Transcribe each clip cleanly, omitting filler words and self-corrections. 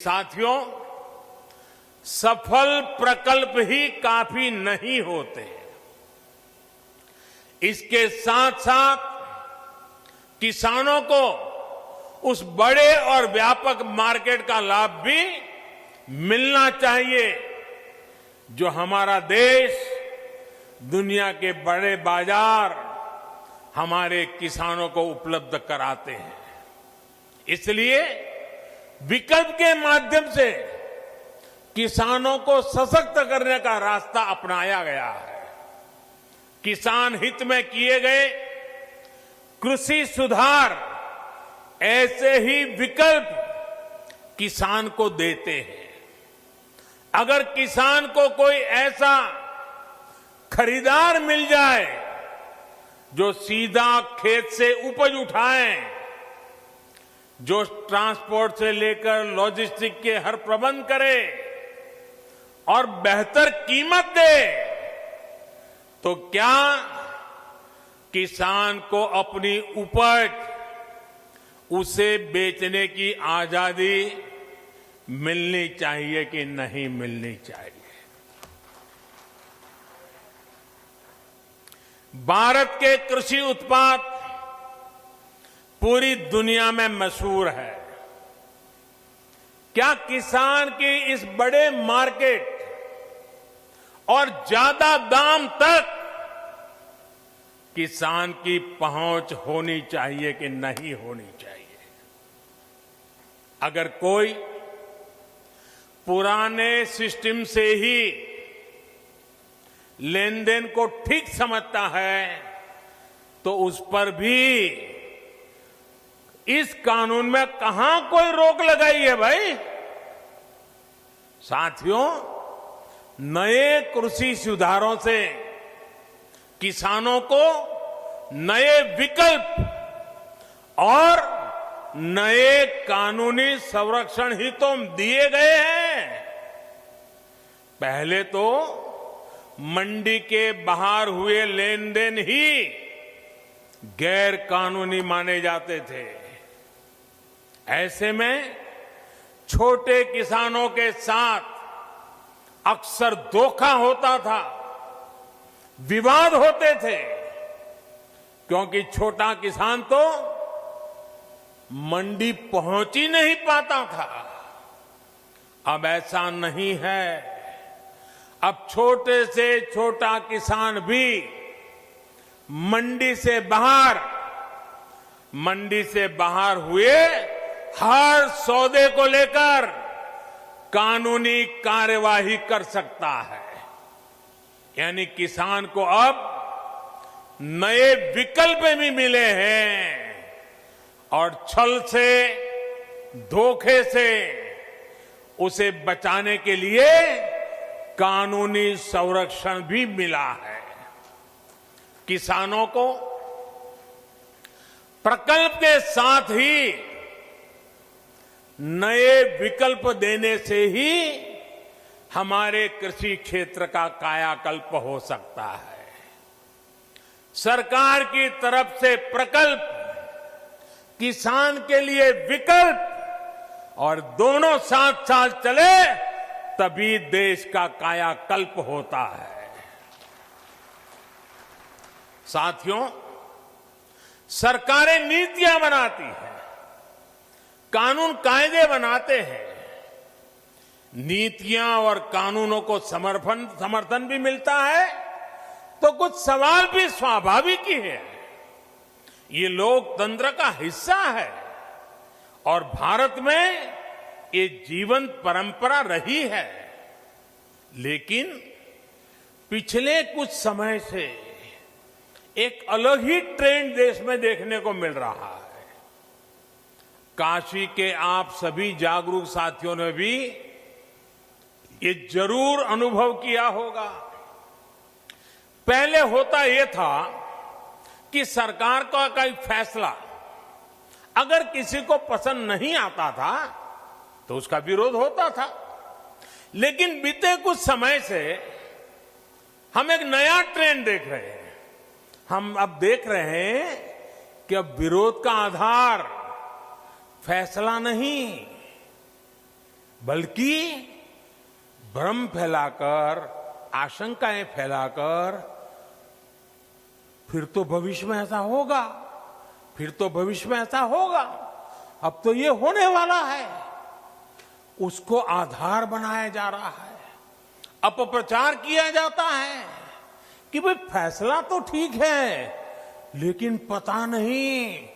साथियों, सफल प्रकल्प ही काफी नहीं होते। इसके साथ साथ किसानों को उस बड़े और व्यापक मार्केट का लाभ भी मिलना चाहिए जो हमारा देश दुनिया के बड़े बाजार हमारे किसानों को उपलब्ध कराते हैं। इसलिए विकल्प के माध्यम से किसानों को सशक्त करने का रास्ता अपनाया गया है। किसान हित में किए गए कृषि सुधार ऐसे ही विकल्प किसान को देते हैं। अगर किसान को कोई ऐसा खरीदार मिल जाए जो सीधा खेत से उपज उठाए, जो ट्रांसपोर्ट से लेकर लॉजिस्टिक के हर प्रबंध करे और बेहतर कीमत दे, तो क्या किसान को अपनी उपज उसे बेचने की आजादी मिलनी चाहिए कि नहीं मिलनी चाहिए? भारत के कृषि उत्पाद पूरी दुनिया में मशहूर है। क्या किसान की इस बड़े मार्केट और ज्यादा दाम तक किसान की पहुंच होनी चाहिए कि नहीं होनी चाहिए? अगर कोई पुराने सिस्टम से ही लेन देन को ठीक समझता है तो उस पर भी इस कानून में कहां कोई रोक लगाई है भाई? साथियों, नए कृषि सुधारों से किसानों को नए विकल्प और नए कानूनी संरक्षण ही तो दिए गए हैं। पहले तो मंडी के बाहर हुए लेन देन ही गैर कानूनी माने जाते थे। ऐसे में छोटे किसानों के साथ अक्सर धोखा होता था, विवाद होते थे, क्योंकि छोटा किसान तो मंडी पहुंच ही नहीं पाता था। अब ऐसा नहीं है। अब छोटे से छोटा किसान भी मंडी से बाहर हुए हर सौदे को लेकर कानूनी कार्यवाही कर सकता है। यानी किसान को अब नए विकल्प भी मिले हैं और छल से, धोखे से उसे बचाने के लिए कानूनी संरक्षण भी मिला है। किसानों को प्रकल्प के साथ ही नए विकल्प देने से ही हमारे कृषि क्षेत्र का कायाकल्प हो सकता है। सरकार की तरफ से प्रकल्प, किसान के लिए विकल्प और दोनों साथ साथ चले तभी देश का कायाकल्प होता है। साथियों, सरकारें नीतियां बनाती हैं, कानून कायदे बनाते हैं। नीतियां और कानूनों को समर्थन भी मिलता है तो कुछ सवाल भी स्वाभाविक ही है। ये लोकतंत्र का हिस्सा है और भारत में ये जीवंत परंपरा रही है। लेकिन पिछले कुछ समय से एक अलग ही ट्रेंड देश में देखने को मिल रहा है। काशी के आप सभी जागरूक साथियों ने भी ये जरूर अनुभव किया होगा। पहले होता यह था कि सरकार का कोई फैसला अगर किसी को पसंद नहीं आता था तो उसका विरोध होता था। लेकिन बीते कुछ समय से हम एक नया ट्रेंड देख रहे हैं। हम अब देख रहे हैं कि अब विरोध का आधार फैसला नहीं, बल्कि भ्रम फैलाकर, आशंकाएं फैलाकर फिर तो भविष्य में ऐसा होगा, फिर तो भविष्य में ऐसा होगा, अब तो ये होने वाला है, उसको आधार बनाया जा रहा है। अपप्रचार किया जाता है कि भाई फैसला तो ठीक है, लेकिन पता नहीं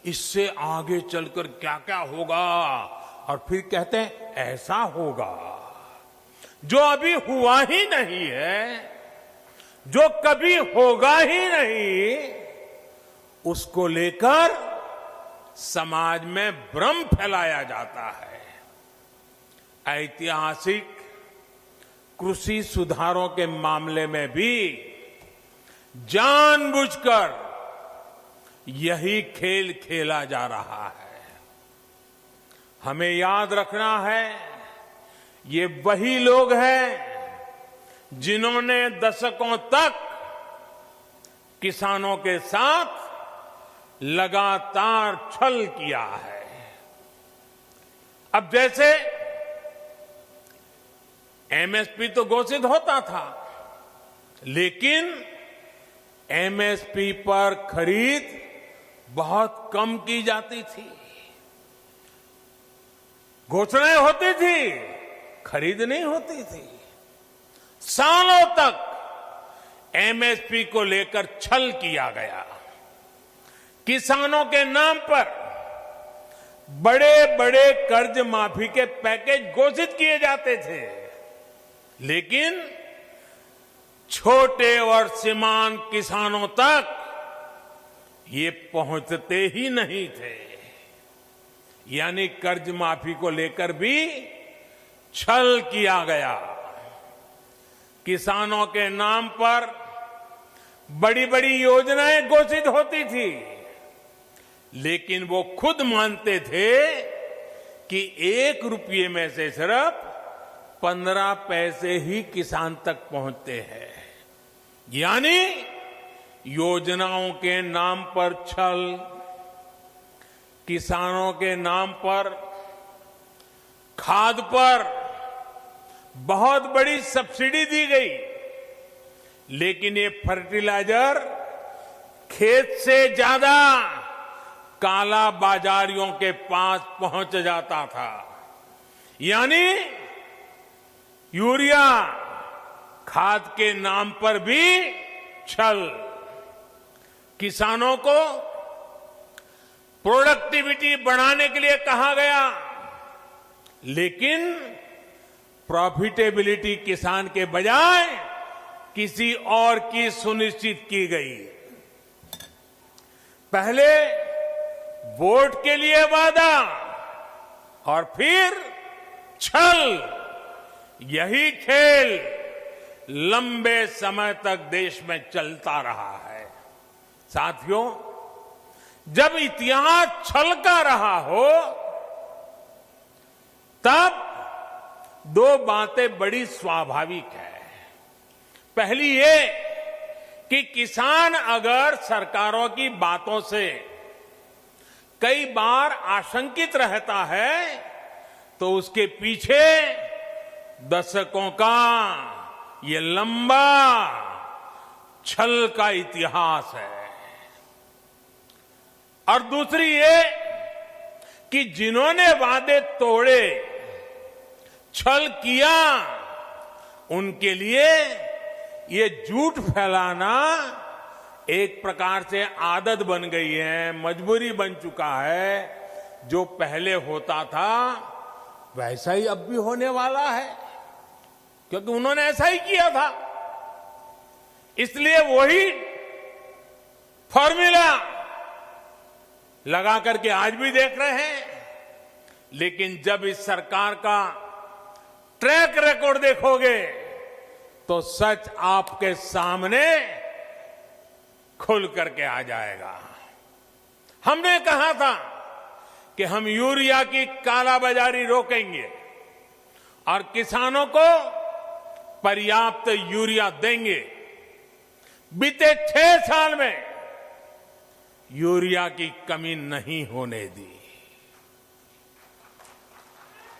इससे आगे चलकर क्या क्या होगा, और फिर कहते हैं ऐसा होगा। जो अभी हुआ ही नहीं है, जो कभी होगा ही नहीं, उसको लेकर समाज में भ्रम फैलाया जाता है। ऐतिहासिक कृषि सुधारों के मामले में भी जानबूझकर यही खेल खेला जा रहा है। हमें याद रखना है, ये वही लोग हैं जिन्होंने दशकों तक किसानों के साथ लगातार छल किया है। अब जैसे एमएसपी तो घोषित होता था, लेकिन एमएसपी पर खरीद बहुत कम की जाती थी। घोषणाएं होती थी, खरीद नहीं होती थी। सालों तक एमएसपी को लेकर छल किया गया। किसानों के नाम पर बड़े बड़े कर्ज माफी के पैकेज घोषित किए जाते थे, लेकिन छोटे और सीमांत किसानों तक ये पहुंचते ही नहीं थे। यानी कर्ज माफी को लेकर भी छल किया गया। किसानों के नाम पर बड़ी बड़ी योजनाएं घोषित होती थी, लेकिन वो खुद मानते थे कि 1 रुपये में से सिर्फ 15 पैसे ही किसान तक पहुंचते हैं। यानी योजनाओं के नाम पर छल, किसानों के नाम पर खाद पर बहुत बड़ी सब्सिडी दी गई, लेकिन ये फर्टिलाइजर खेत से ज्यादा काला बाजारियों के पास पहुंच जाता था। यानी यूरिया खाद के नाम पर भी छल। किसानों को प्रोडक्टिविटी बढ़ाने के लिए कहा गया, लेकिन प्रॉफिटेबिलिटी किसान के बजाय किसी और की सुनिश्चित की गई। पहले वोट के लिए वादा और फिर छल, यही खेल लंबे समय तक देश में चलता रहा है। साथियों, जब इतिहास छल का रहा हो, तब 2 बातें बड़ी स्वाभाविक है। पहली ये कि किसान अगर सरकारों की बातों से कई बार आशंकित रहता है, तो उसके पीछे दशकों का ये लंबा छल का इतिहास है। और दूसरी ये कि जिन्होंने वादे तोड़े, छल किया, उनके लिए ये झूठ फैलाना एक प्रकार से आदत बन गई है, मजबूरी बन चुका है। जो पहले होता था वैसा ही अब भी होने वाला है, क्योंकि उन्होंने ऐसा ही किया था। इसलिए वही फॉर्मूला लगा करके आज भी देख रहे हैं। लेकिन जब इस सरकार का ट्रैक रिकॉर्ड देखोगे, तो सच आपके सामने खुल करके आ जाएगा। हमने कहा था कि हम यूरिया की कालाबाजारी रोकेंगे और किसानों को पर्याप्त यूरिया देंगे। बीते 6 साल में यूरिया की कमी नहीं होने दी।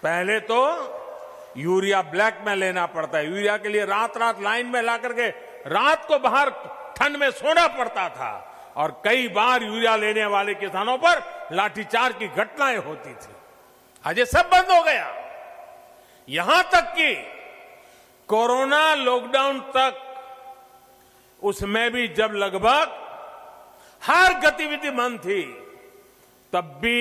पहले तो यूरिया ब्लैक में लेना पड़ता है। यूरिया के लिए रात रात लाइन में ला करके रात को बाहर ठंड में सोना पड़ता था और कई बार यूरिया लेने वाले किसानों पर लाठीचार्ज की घटनाएं होती थी। आज ये सब बंद हो गया। यहां तक कि कोरोना लॉकडाउन तक उसमें भी जब लगभग हर गतिविधि बंद थी, तब भी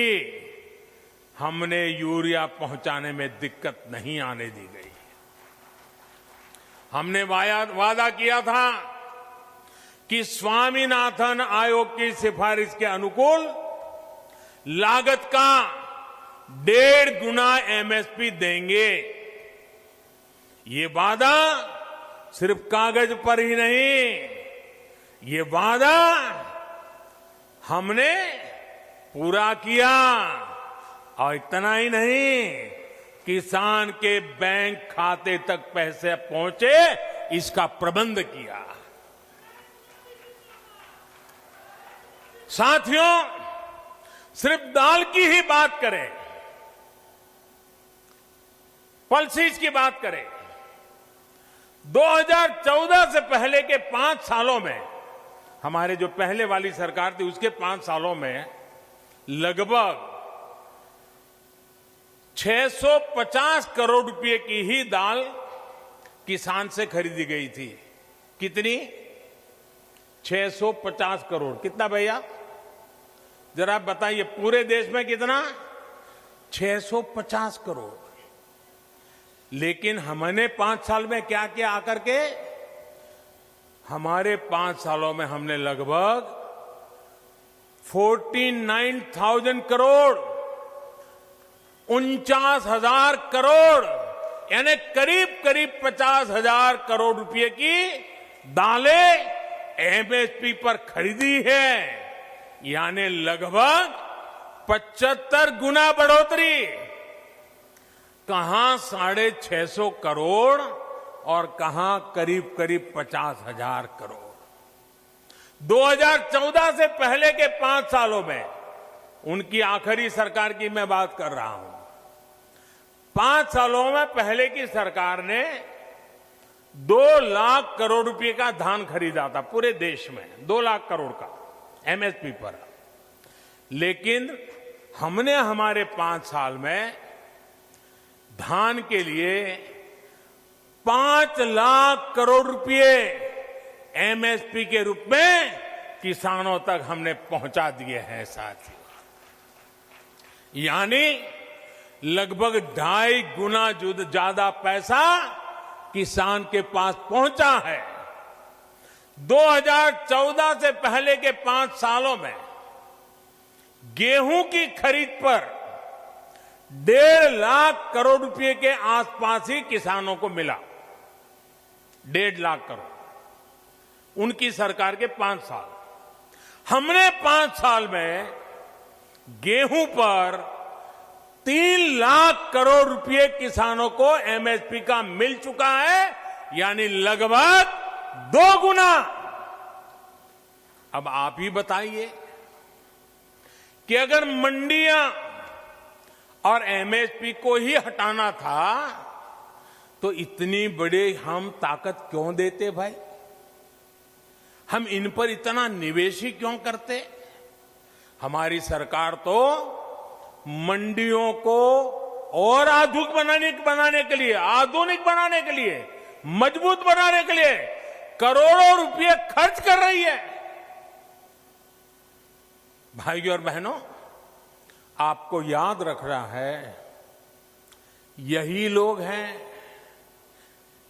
हमने यूरिया पहुंचाने में दिक्कत नहीं आने दी गई। हमने वादा किया था कि स्वामीनाथन आयोग की सिफारिश के अनुकूल लागत का 1.5 गुना एमएसपी देंगे। ये वादा सिर्फ कागज पर ही नहीं, ये वादा हमने पूरा किया। और इतना ही नहीं, किसान के बैंक खाते तक पैसे पहुंचे, इसका प्रबंध किया। साथियों, सिर्फ दाल की ही बात करें, पल्सीज की बात करें, 2014 से पहले के 5 सालों में, हमारे जो पहले वाली सरकार थी उसके 5 सालों में लगभग 650 करोड़ रुपए की ही दाल किसान से खरीदी गई थी। कितनी? 650 करोड़। कितना भैया? जरा बताइए, पूरे देश में कितना? 650 करोड़। लेकिन हमने 5 साल में क्या किया आकर के? हमारे 5 सालों में हमने लगभग 49,000 करोड़, 49,000 करोड़, यानी करीब करीब 50,000 करोड़ रुपए की दालें एमएसपी पर खरीदी है। यानी लगभग 75 गुना बढ़ोतरी। कहां 650 करोड़ और कहां करीब करीब 50,000 करोड़। 2014 से पहले के 5 सालों में, उनकी आखिरी सरकार की मैं बात कर रहा हूं, 5 सालों में पहले की सरकार ने 2 लाख करोड़ रुपए का धान खरीदा था पूरे देश में, 2 लाख करोड़ का एमएसपी पर। लेकिन हमने हमारे 5 साल में धान के लिए 5 लाख करोड़ रुपए एमएसपी के रूप में किसानों तक हमने पहुंचा दिए हैं साथियों। यानी लगभग 2.5 गुना ज्यादा पैसा किसान के पास पहुंचा है। 2014 से पहले के 5 सालों में गेहूं की खरीद पर 1.5 लाख करोड़ रुपए के आसपास ही किसानों को मिला। 1.5 लाख करोड़ उनकी सरकार के 5 साल। हमने 5 साल में गेहूं पर 3 लाख करोड़ रुपए किसानों को एमएसपी का मिल चुका है, यानी लगभग 2 गुना। अब आप ही बताइए कि अगर मंडियां और एमएसपी को ही हटाना था तो इतनी बड़ी हम ताकत क्यों देते भाई? हम इन पर इतना निवेश ही क्यों करते? हमारी सरकार तो मंडियों को और आधुनिक बनाने के लिए, मजबूत बनाने के लिए करोड़ों रुपए खर्च कर रही है। भाइयों और बहनों, आपको याद रखना है, यही लोग हैं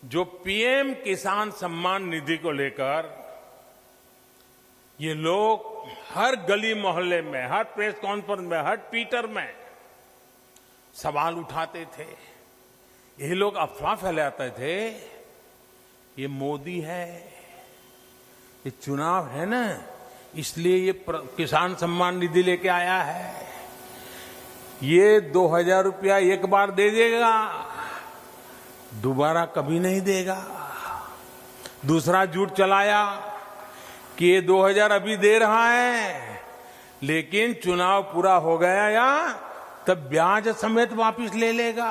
जो पीएम किसान सम्मान निधि को लेकर ये लोग हर गली मोहल्ले में, हर प्रेस कॉन्फ्रेंस में, हर ट्विटर में सवाल उठाते थे। ये लोग अफवाह फैलाते थे, ये मोदी है, ये चुनाव है ना, इसलिए ये किसान सम्मान निधि लेके आया है, ये 2,000 रुपया एक बार दे देगा, दोबारा कभी नहीं देगा। दूसरा झूठ चलाया कि ये 2,000 अभी दे रहा है, लेकिन चुनाव पूरा हो गया या तब ब्याज समेत वापस ले लेगा।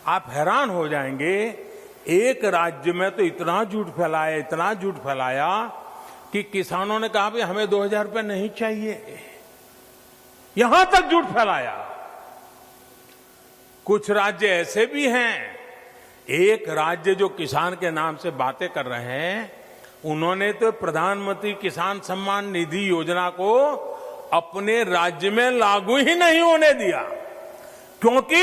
आप हैरान हो जाएंगे, एक राज्य में तो इतना झूठ फैलाया कि किसानों ने कहा भी हमें 2000 रुपये नहीं चाहिए, यहां तक झूठ फैलाया। कुछ राज्य ऐसे भी हैं, एक राज्य जो किसान के नाम से बातें कर रहे हैं, उन्होंने तो प्रधानमंत्री किसान सम्मान निधि योजना को अपने राज्य में लागू ही नहीं होने दिया, क्योंकि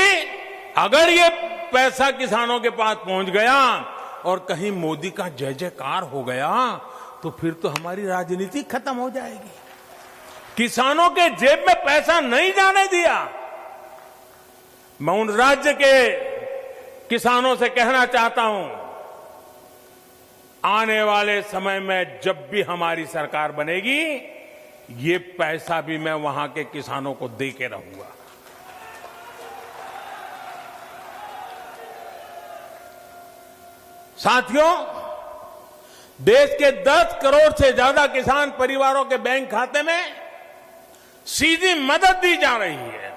अगर ये पैसा किसानों के पास पहुंच गया और कहीं मोदी का जय जयकार हो गया तो फिर तो हमारी राजनीति खत्म हो जाएगी। किसानों के जेब में पैसा नहीं जाने दिया। मैं उन राज्य के किसानों से कहना चाहता हूं, आने वाले समय में जब भी हमारी सरकार बनेगी, ये पैसा भी मैं वहां के किसानों को दे के रहूंगा। साथियों, देश के 10 करोड़ से ज्यादा किसान परिवारों के बैंक खाते में सीधी मदद दी जा रही है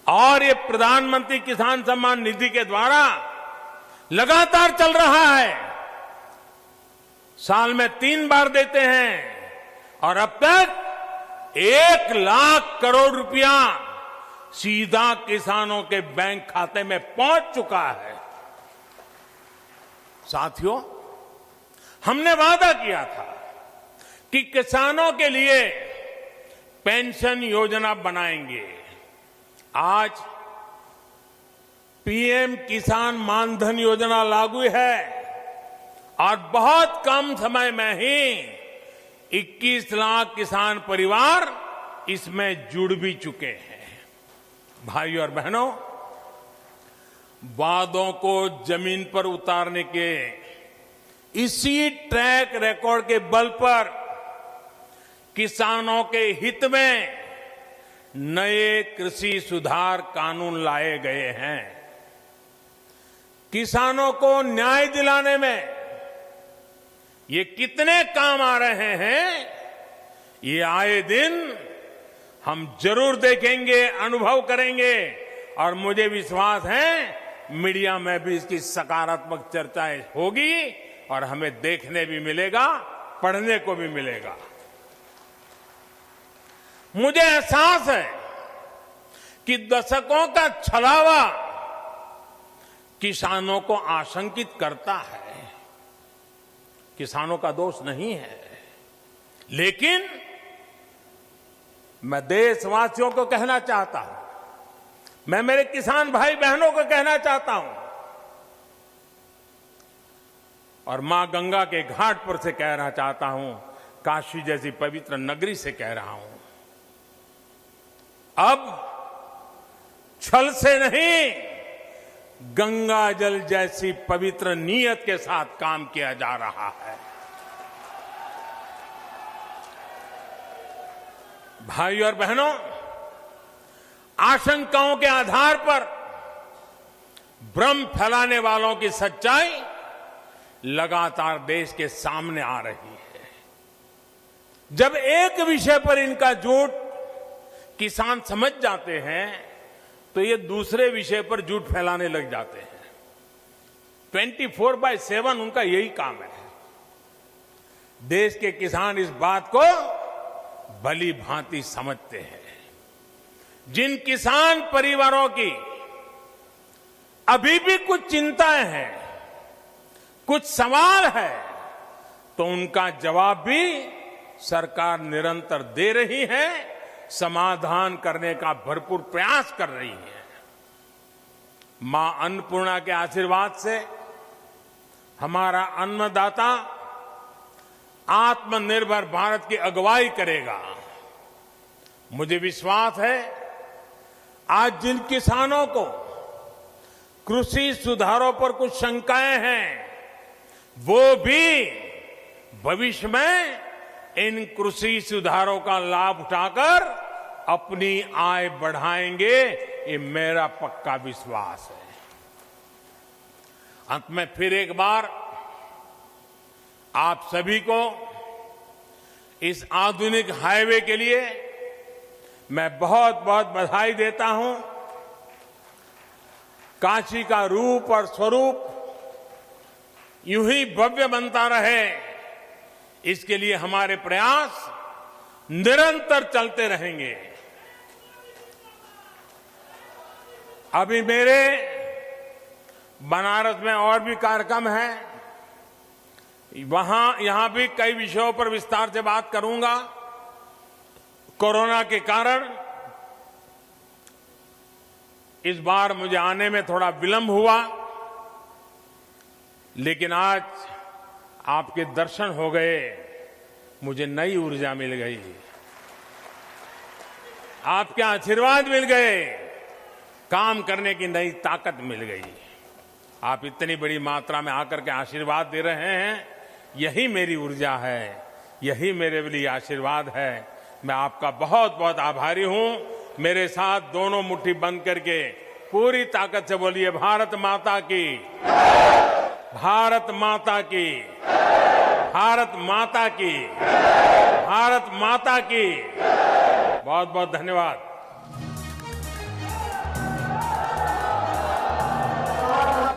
और ये प्रधानमंत्री किसान सम्मान निधि के द्वारा लगातार चल रहा है। साल में 3 बार देते हैं और अब तक 1 लाख करोड़ रुपया सीधा किसानों के बैंक खाते में पहुंच चुका है। साथियों, हमने वादा किया था कि किसानों के लिए पेंशन योजना बनाएंगे। आज पीएम किसान मानधन योजना लागू है और बहुत कम समय में ही 21 लाख किसान परिवार इसमें जुड़ भी चुके हैं। भाइयों और बहनों, वादों को जमीन पर उतारने के इसी ट्रैक रिकॉर्ड के बल पर किसानों के हित में नए कृषि सुधार कानून लाए गए हैं। किसानों को न्याय दिलाने में ये कितने काम आ रहे हैं, ये आए दिन हम जरूर देखेंगे, अनुभव करेंगे और मुझे विश्वास है मीडिया में भी इसकी सकारात्मक चर्चाएं होगी और हमें देखने भी मिलेगा, पढ़ने को भी मिलेगा। मुझे एहसास है कि दशकों का छलावा किसानों को आशंकित करता है। किसानों का दोष नहीं है, लेकिन मैं देशवासियों को कहना चाहता हूं, मैं मेरे किसान भाई बहनों को कहना चाहता हूं और मां गंगा के घाट पर से कहना चाहता हूं, काशी जैसी पवित्र नगरी से कह रहा हूं, अब छल से नहीं, गंगा जल जैसी पवित्र नीयत के साथ काम किया जा रहा है। भाइयों और बहनों, आशंकाओं के आधार पर भ्रम फैलाने वालों की सच्चाई लगातार देश के सामने आ रही है। जब एक विषय पर इनका झूठ किसान समझ जाते हैं तो ये दूसरे विषय पर झूठ फैलाने लग जाते हैं। 24/7 उनका यही काम है। देश के किसान इस बात को भली भांति समझते हैं। जिन किसान परिवारों की अभी भी कुछ चिंताएं हैं, कुछ सवाल है, तो उनका जवाब भी सरकार निरंतर दे रही है, समाधान करने का भरपूर प्रयास कर रही है। मां अन्नपूर्णा के आशीर्वाद से हमारा अन्नदाता आत्मनिर्भर भारत की अगुवाई करेगा। मुझे विश्वास है आज जिन किसानों को कृषि सुधारों पर कुछ शंकाएं हैं, वो भी भविष्य में इन कृषि सुधारों का लाभ उठाकर अपनी आय बढ़ाएंगे, ये मेरा पक्का विश्वास है। अंत में फिर एक बार आप सभी को इस आधुनिक हाईवे के लिए मैं बहुत बहुत बधाई देता हूं। काशी का रूप और स्वरूप यूं ही भव्य बनता रहे, इसके लिए हमारे प्रयास निरंतर चलते रहेंगे। अभी मेरे बनारस में और भी कार्यक्रम हैं, यहां भी कई विषयों पर विस्तार से बात करूंगा। कोरोना के कारण इस बार मुझे आने में थोड़ा विलंब हुआ, लेकिन आज आपके दर्शन हो गए, मुझे नई ऊर्जा मिल गई, आपके आशीर्वाद मिल गए, काम करने की नई ताकत मिल गई। आप इतनी बड़ी मात्रा में आकर के आशीर्वाद दे रहे हैं, यही मेरी ऊर्जा है, यही मेरे लिए आशीर्वाद है। मैं आपका बहुत बहुत आभारी हूं। मेरे साथ दोनों मुट्ठी बंद करके पूरी ताकत से बोलिए, भारत माता की, भारत माता की, भारत माता की, भारत माता की। बहुत बहुत धन्यवाद।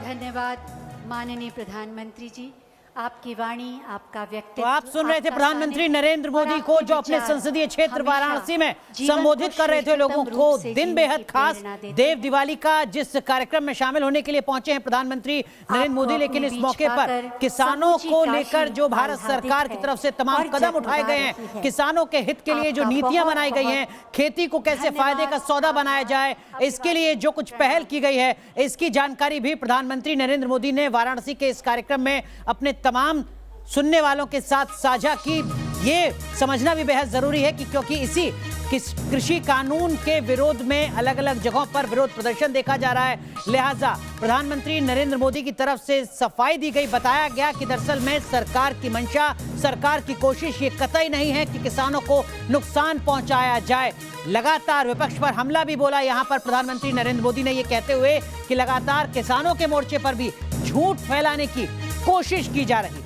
धन्यवाद माननीय प्रधानमंत्री जी, आपकी वाणी, आपका व्यक्तित्व। तो आप सुन रहे थे प्रधानमंत्री नरेंद्र मोदी को, जो अपने संसदीय क्षेत्र वाराणसी में संबोधित कर रहे थे लोगों को। दिन बेहद खास, देव दिवाली का जिस कार्यक्रम में शामिल होने के लिए पहुंचे हैं प्रधानमंत्री नरेंद्र मोदी, लेकिन इस मौके पर किसानों को लेकर जो भारत सरकार की तरफ से तमाम कदम उठाए गए हैं, किसानों के हित के लिए जो नीतियां बनाई गई हैं, खेती को कैसे फायदे का सौदा बनाया जाए, इसके लिए जो कुछ पहल की गई है, इसकी जानकारी भी प्रधानमंत्री नरेंद्र मोदी ने वाराणसी के इस कार्यक्रम में अपने तमाम सुनने वालों के साथ साझा की। ये समझना भी बेहद जरूरी है कि क्योंकि इसी कृषि कानून के विरोध में अलग अलग जगहों पर विरोध प्रदर्शन देखा जा रहा है, लिहाजा प्रधानमंत्री नरेंद्र मोदी की तरफ से सफाई दी गई। बताया गया कि दरअसल में सरकार की मंशा, सरकार की कोशिश ये कतई नहीं है कि किसानों को नुकसान पहुंचाया जाए। लगातार विपक्ष पर हमला भी बोला यहां पर प्रधानमंत्री नरेंद्र मोदी ने, ये कहते हुए कि लगातार किसानों के मोर्चे पर भी झूठ फैलाने की कोशिश की जा रही है।